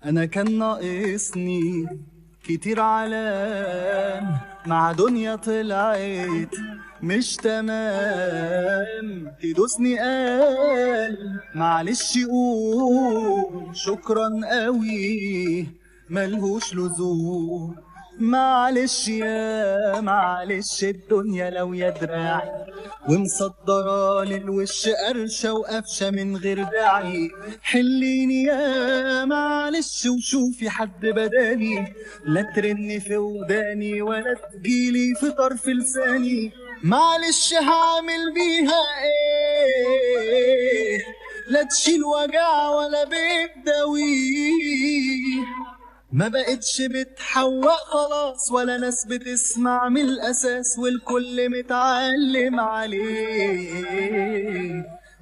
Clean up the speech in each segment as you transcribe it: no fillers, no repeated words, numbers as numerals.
انا كان ناقصني كتير علام مع دنيا طلعت مش تمام، تدوسني قال معلش قول شكرا قوي ملهوش لزوم. معلش يا معلش الدنيا لو يا دراعي ومصدرة للوش قرشة وقفشة من غير داعي. حليني يا معلش وشوفي حد بدالي، لا ترني في وداني ولا تجيلي في طرف لساني. معلش هعمل بيها ايه؟ لا تشيل وجع ولا بتداويه. ما بقتش بتحوق خلاص ولا ناس بتسمع من الأساس، والكل متعلم عليه.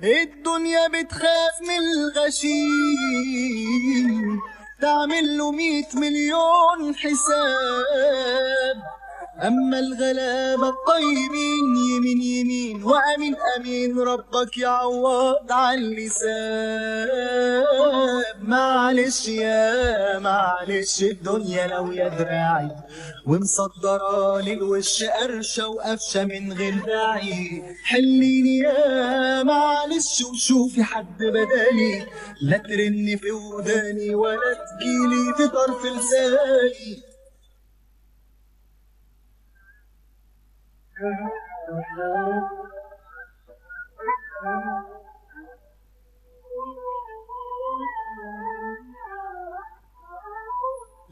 الدنيا بتخاف من الغشيم، تعمل له 100 مليون حساب. أما الغلابة الطيبين يمين يمين وأمين أمين، ربك يعوض على اللسان. معلش يا معلش الدنيا لو يا دراعي ومصدرة للوش قرشة وقفشة من غير داعي. حليني يا معلش وشوفي حد بدالي، لا ترني في وداني ولا تجيلي في طرف لساني.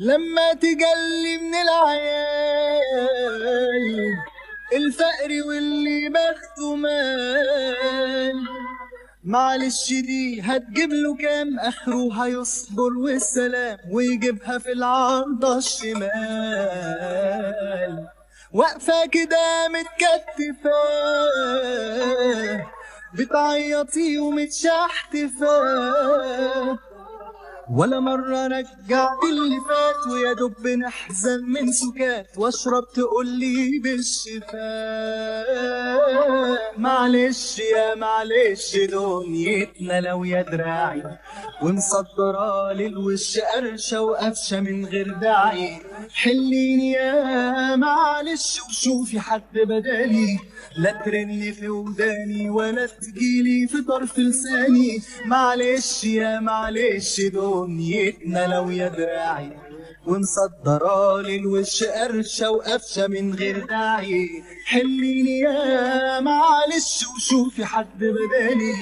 لما تجلي من العيال الفقر واللي بخته مال، معلش دي هتجيب له كام؟ اخره هيصبر والسلام ويجيبها في العارضة الشمال. واقفة كده متكتفة بتعيطي ومتشحتفة، ولا مرة رجعت اللي فات ويا دوب نحزن من سكات واشرب تقولي بالشفاء. معلش يا معلش دنيتنا لو يا دراعي ومصدرة للوش قرشة وقفشة من غير داعي. حليني يا معلش وشوفي حد بدالي، لا ترني في وداني ولا تجيلي في طرف لساني. معلش يا معلش دنيتنا لو يا دراعي ومصدرة للوش قرشة وقفشة من غير داعي. حليني يا معلش وشوفي حد بدالي،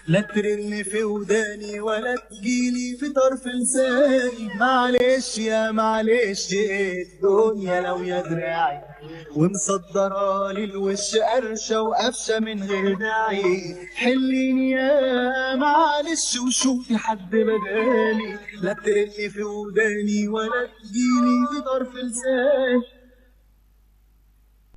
لا ترني في وداني ولا تجيلي في طرف لساني. معلش يا معلش الدنيا لو يا دراعي ومصدرة للوش قرشة وقفشة من غير داعي. حليني يا معلش وشوفي حد بدالي، لا ترني في وداني ولا تجيلي في طرف لساني.